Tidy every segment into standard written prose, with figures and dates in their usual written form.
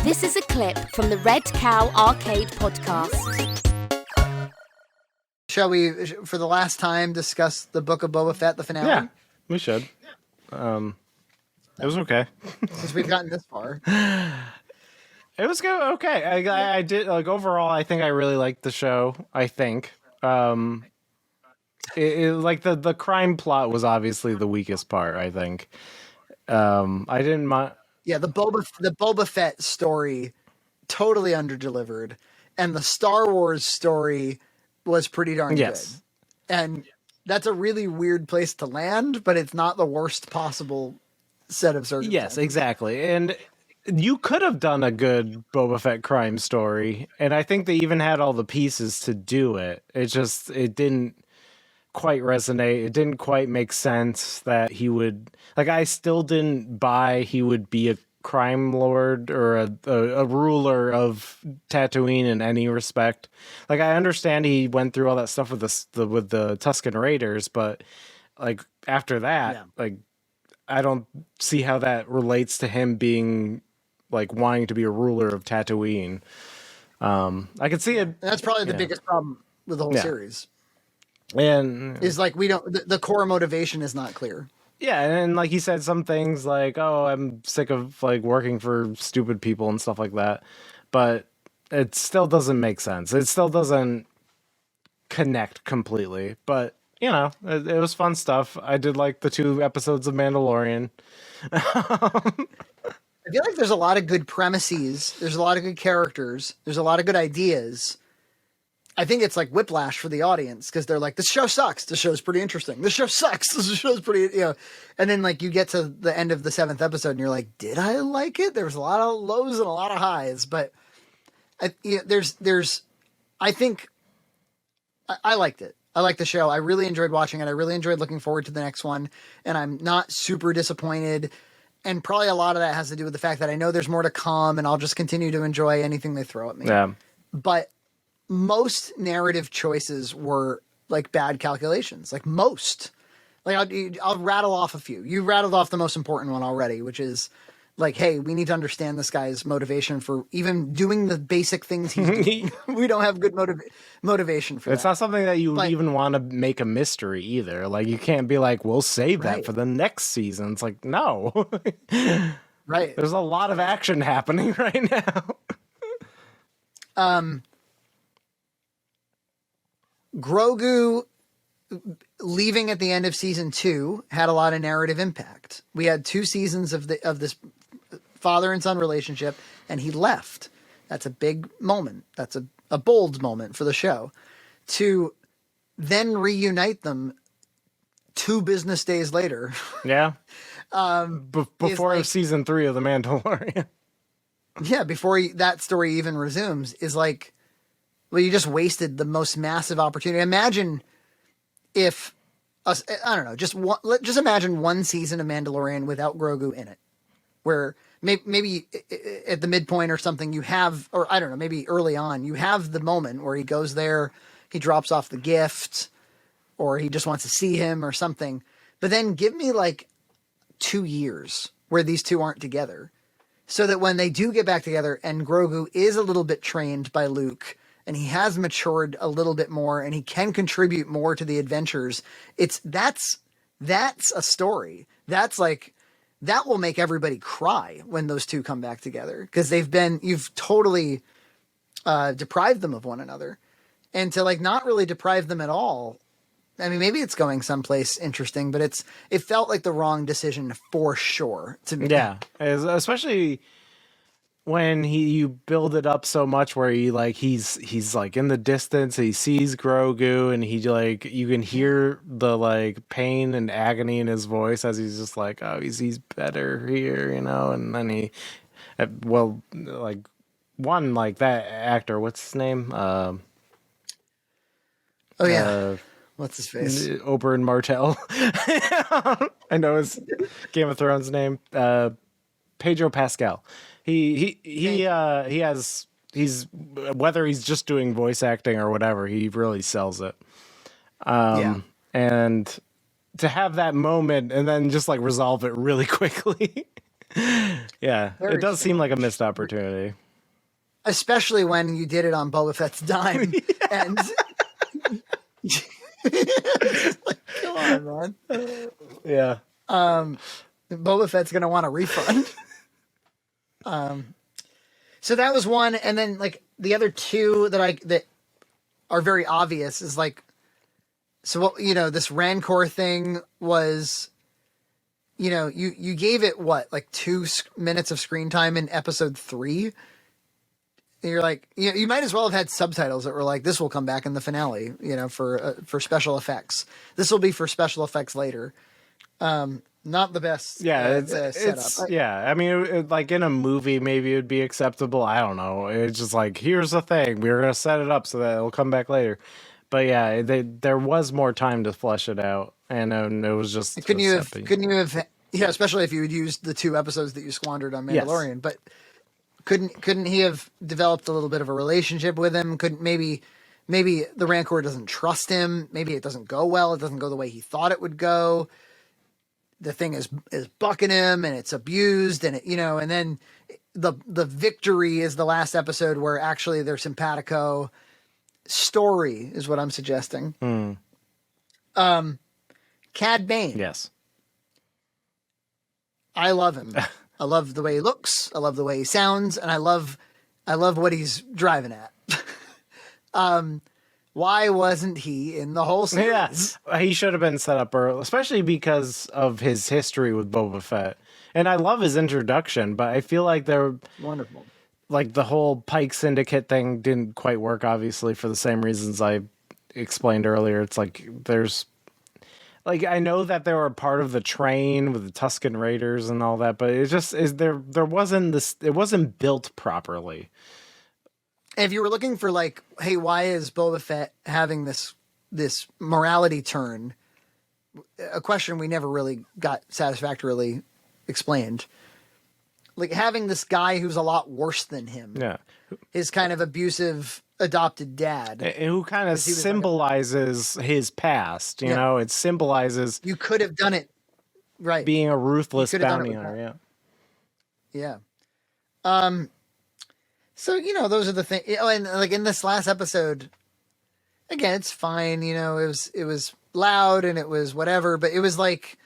This is a clip from the Red Cow Arcade podcast. Shall we, for the last time, discuss the Book of Boba Fett, the finale? Yeah, we should. It was okay. Since we've gotten this far. It was good. Okay. I did, like, overall, I think I really liked the show. I think. Like, the crime plot was obviously the weakest part, I think. I didn't mind. Yeah, the Boba Fett story totally underdelivered, and the Star Wars story was pretty darn good. And that's a really weird place to land, but it's not the worst possible set of circumstances. Yes, exactly. And you could have done a good Boba Fett crime story, and I think they even had all the pieces to do it. It didn't quite resonate. It didn't quite make sense that he would, like, I still didn't buy he would be a crime lord or a ruler of Tatooine in any respect. Like, I understand he went through all that stuff with the Tusken Raiders, but like after that, like, I don't see how that relates to him being like wanting to be a ruler of Tatooine. I could see it. And that's probably the biggest problem with the whole series. And is like the core motivation is not clear. Yeah, and like he said some things like, "Oh, I'm sick of like working for stupid people and stuff like that," but it still doesn't make sense. It still doesn't connect completely. But you know, it was fun stuff. I did like the 2 episodes of Mandalorian. I feel like there's a lot of good premises. There's a lot of good characters. There's a lot of good ideas. I think it's like whiplash for the audience because they're like, this show sucks. This show's pretty interesting. This show sucks. This show's pretty, you know. And then like you get to the end of the 7th episode and you're like, did I like it? There was a lot of lows and a lot of highs, but I think I liked it. I liked the show. I really enjoyed watching it. I really enjoyed looking forward to the next one, and I'm not super disappointed. And probably a lot of that has to do with the fact that I know there's more to come, and I'll just continue to enjoy anything they throw at me. Yeah. But most narrative choices were like bad calculations, like most. Like I'll rattle off a few. You rattled off the most important one already, which is like, hey, we need to understand this guy's motivation for even doing the basic things he's doing. We don't have good motivation for that. It's not something that you even want to make a mystery either. Like, you can't be like, we'll save that for the next season. It's like, no. Right. There's a lot of action happening right now. Grogu leaving at the end of season 2 had a lot of narrative impact. We had 2 seasons of this father and son relationship, and he left. That's a big moment. That's a bold moment for the show. To then reunite them 2 business days later. Yeah. Before like, season 3 of The Mandalorian. Yeah, before that story even resumes, is like, well, you just wasted the most massive opportunity. Imagine if, I don't know, just imagine one season of Mandalorian without Grogu in it, where maybe at the midpoint or something you have, or I don't know, maybe early on you have the moment where he goes there, he drops off the gift, or he just wants to see him or something. But then give me like 2 years where these two aren't together, so that when they do get back together and Grogu is a little bit trained by Luke, and he has matured a little bit more, and he can contribute more to the adventures. That's a story. That's like, that will make everybody cry when those two come back together, because you've totally deprived them of one another, and to like not really deprive them at all. I mean, maybe it's going someplace interesting, but it felt like the wrong decision for sure to me. Yeah, especially when you build it up so much where he's like in the distance, he sees Grogu, and he like, you can hear the like pain and agony in his voice as he's just like, oh, he's better here, you know. And then like one, like that actor, what's his name? What's his face? Oberyn Martell. I know his Game of Thrones name. Pedro Pascal. He's whether he's just doing voice acting or whatever, he really sells it. And to have that moment and then just like resolve it really quickly. Yeah, Very it does seem like a strange. missed opportunity. Especially when you did it on Boba Fett's dime. And like, come on, man. Yeah. Boba Fett's gonna want a refund. So that was one, and then like the other two that are very obvious is like, so what, this Rancor thing was, you gave it what, like 2 minutes of screen time in episode 3. And you're like, you might as well have had subtitles that were like, this will come back in the finale, for special effects. This will be for special effects later. Not the best. Yeah, setup. I mean, like in a movie, maybe it would be acceptable. I don't know. It's just like, here's the thing. We're going to set it up so that it'll come back later. But yeah, there was more time to flesh it out. And it was just... Couldn't you have, especially if you had used the 2 episodes that you squandered on Mandalorian, yes. But couldn't he have developed a little bit of a relationship with him? Couldn't maybe the Rancor doesn't trust him. Maybe it doesn't go well. It doesn't go the way he thought it would go. The thing is bucking him and it's abused and and then the victory is the last episode where actually they're simpatico. Story is what I'm suggesting. Cad Bane. Yes. I love him. I love the way he looks. I love the way he sounds, and I love what he's driving at. Why wasn't he in the whole series? Yeah, he should have been set up early, especially because of his history with Boba Fett. And I love his introduction, but I feel like they're wonderful. Like the whole Pike Syndicate thing didn't quite work, obviously, for the same reasons I explained earlier. It's like there's... Like, I know that they were part of the train with the Tusken Raiders and all that, but it just is there wasn't this, it wasn't built properly. If you were looking for like, hey, why is Boba Fett having this morality turn? A question we never really got satisfactorily explained. Like having this guy who's a lot worse than him. Yeah. His kind of abusive adopted dad. Who kind of symbolizes his past, you know? It symbolizes... You could have done it, right. Being a ruthless bounty hunter, yeah. So, those are the things... and like in this last episode, again, it's fine, it was loud and it was whatever, but it was like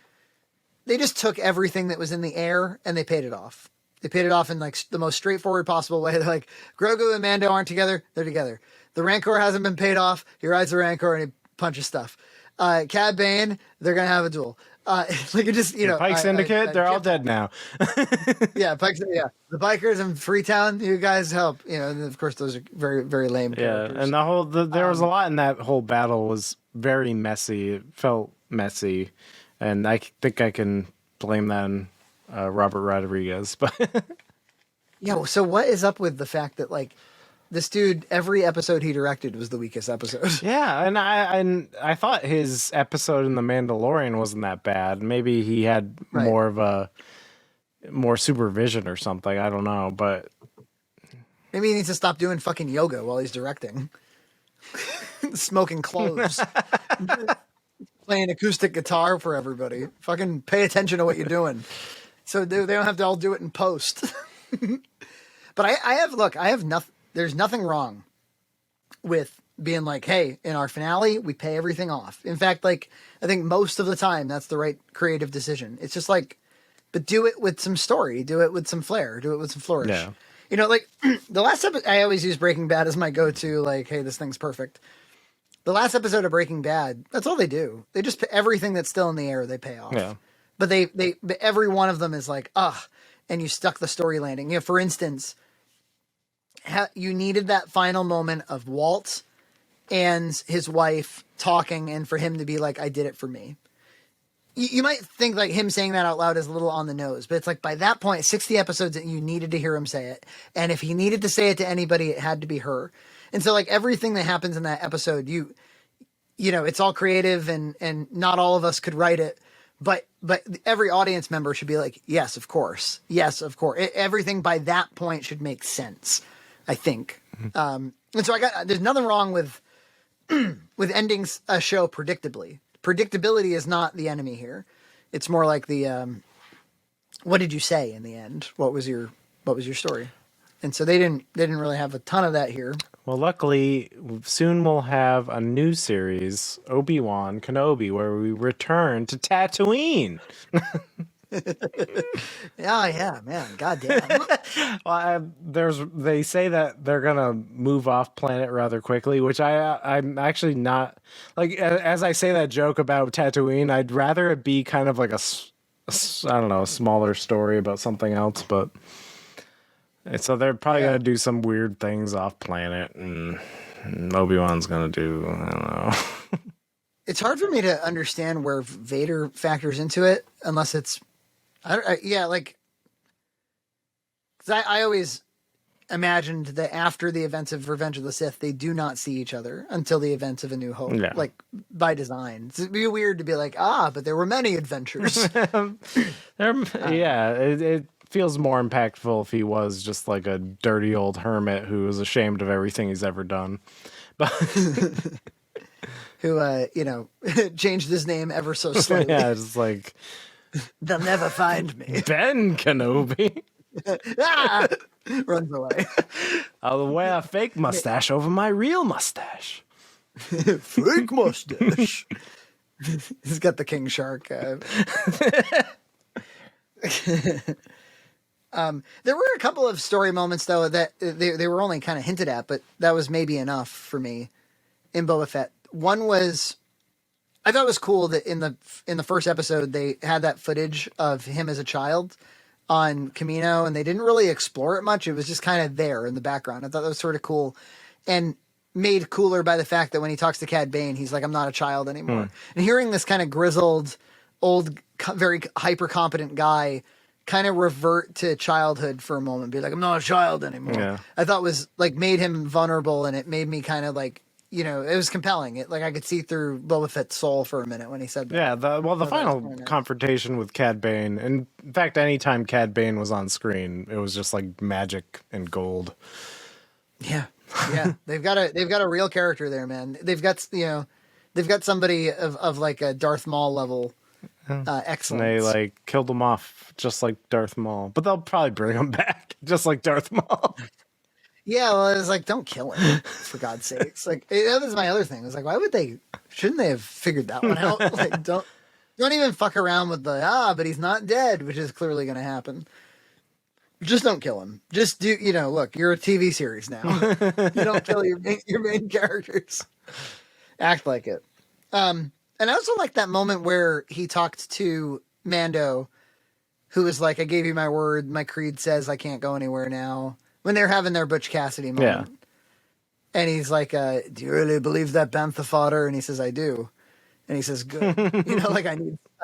they just took everything that was in the air and they paid it off. They paid it off in like the most straightforward possible way. They're like, Grogu and Mando aren't together. They're together. The Rancor hasn't been paid off. He rides the Rancor and he punches stuff. Cad Bane, they're going to have a duel. Like it just, Pike Syndicate, they're all dead now. Yeah. The bikers in Freetown, you guys help. And of course those are very, very lame characters. And there was a lot in that whole battle was very messy. It felt messy. And I think I can blame that on Robert Rodriguez, but so what is up with the fact that like this dude, every episode he directed was the weakest episode? Yeah, and I thought his episode in The Mandalorian wasn't that bad. Maybe he had more supervision or something. I don't know, but maybe he needs to stop doing fucking yoga while he's directing, smoking cloves. Playing acoustic guitar for everybody. Fucking pay attention to what you're doing. So they don't have to all do it in post. But I have nothing. There's nothing wrong with being like, hey, in our finale, we pay everything off. In fact, like, I think most of the time that's the right creative decision. It's just like, but do it with some story, do it with some flair, do it with some flourish. Yeah. Like the last episode, I always use Breaking Bad as my go-to, like, hey, this thing's perfect. The last episode of Breaking Bad, that's all they do. They just everything that's still in the air, they pay off. Yeah. But but every one of them is like, and you stuck the story landing. For instance, you needed that final moment of Walt and his wife talking, and for him to be like, I did it for me. You might think like him saying that out loud is a little on the nose, but it's like by that point, 60 episodes, you needed to hear him say it. And if he needed to say it to anybody, it had to be her. And so like everything that happens in that episode, it's all creative and not all of us could write it, but every audience member should be like, yes, of course. Yes, of course. Everything by that point should make sense, I think. And so there's nothing wrong with ending a show predictably. Predictability is not the enemy here. It's more like the what did you say in the end? What was your story? And so they didn't really have a ton of that here. Well, luckily, soon we'll have a new series, Obi-Wan Kenobi, where we return to Tatooine. Yeah, man. Goddamn. Well, they say that they're gonna move off planet rather quickly, which I'm actually not like. As I say that joke about Tatooine, I'd rather it be kind of like I don't know, a smaller story about something else. But so they're probably gonna do some weird things off planet, and Obi-Wan's gonna do, I don't know. It's hard for me to understand where Vader factors into it, unless it's, because I always imagined that after the events of Revenge of the Sith, they do not see each other until the events of A New Hope, like by design. It'd be weird to be like, but there were many adventures. It feels more impactful if he was just like a dirty old hermit who was ashamed of everything he's ever done. But who, changed his name ever so slightly. Yeah, it's like, they'll never find me. Ben Kenobi. Runs away. I'll wear a fake mustache over my real mustache. Fake mustache. He's got the King Shark. There were a couple of story moments, though, that they were only kind of hinted at, but that was maybe enough for me in Boba Fett. One was, I thought it was cool that in the first episode they had that footage of him as a child on Camino, and they didn't really explore it much. It was just kind of there in the background. I thought that was sort of cool, and made cooler by the fact that when he talks to Cad Bane, he's like, "I'm not a child anymore." And hearing this kind of grizzled, old, very hyper competent guy kind of revert to childhood for a moment, be like, "I'm not a child anymore." Yeah. I thought was like made him vulnerable, and it made me kind of like, it was compelling. It like I could see through Boba Fett's soul for a minute when he said that. Yeah, the final confrontation with Cad Bane, and in fact, anytime Cad Bane was on screen, it was just like magic and gold. Yeah, they've got a real character there, man. They've got somebody of like a Darth Maul level excellence. And they like killed him off just like Darth Maul, but they'll probably bring him back just like Darth Maul. Yeah, well, it was like, don't kill him, for God's sakes. Like, that was my other thing. It was like, shouldn't they have figured that one out? Like, don't even fuck around with but he's not dead, which is clearly going to happen. Just don't kill him. Just do, look, you're a TV series now. You don't kill your main characters. Act like it. And I also like that moment where he talked to Mando, who was like, I gave you my word. My creed says I can't go anywhere now. When they're having their Butch Cassidy moment. Yeah. And he's like, do you really believe that, Bantha fodder? And he says, I do. And he says, good. Like I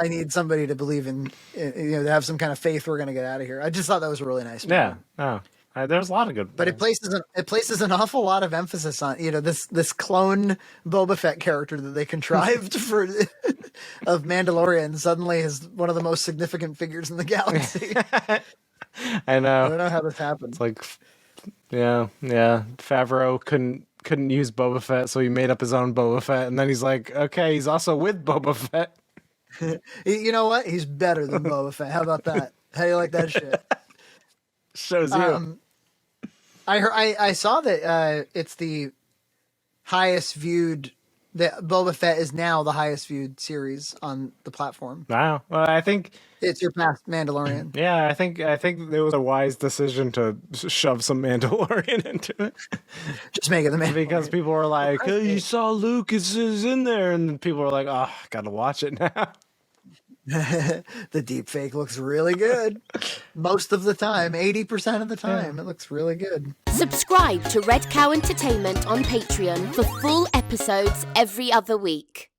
need somebody to believe in, to have some kind of faith we're going to get out of here. I just thought that was a really nice moment. Yeah. Oh, there's a lot of good. But it places an awful lot of emphasis on, this clone Boba Fett character that they contrived of Mandalorian suddenly is one of the most significant figures in the galaxy. I know. I don't know how this happened. It's like, yeah. Favreau couldn't use Boba Fett, so he made up his own Boba Fett, and then he's like, okay, he's also with Boba Fett. You know what? He's better than Boba Fett. How about that? How do you like that shit? Shows you. I saw that it's the highest viewed. That Boba Fett is now the highest viewed series on the platform. Wow. Well, I think it's surpassed Mandalorian. Yeah, I think it was a wise decision to shove some Mandalorian into it. Just make it the Mandalorian. Because people were like, "Hey, you saw Luke is in there," and people were like, "Oh, gotta watch it now." The deep fake looks really good. Most of the time, 80% of the time, it looks really good. Subscribe to Red Cow Entertainment on Patreon for full episodes every other week.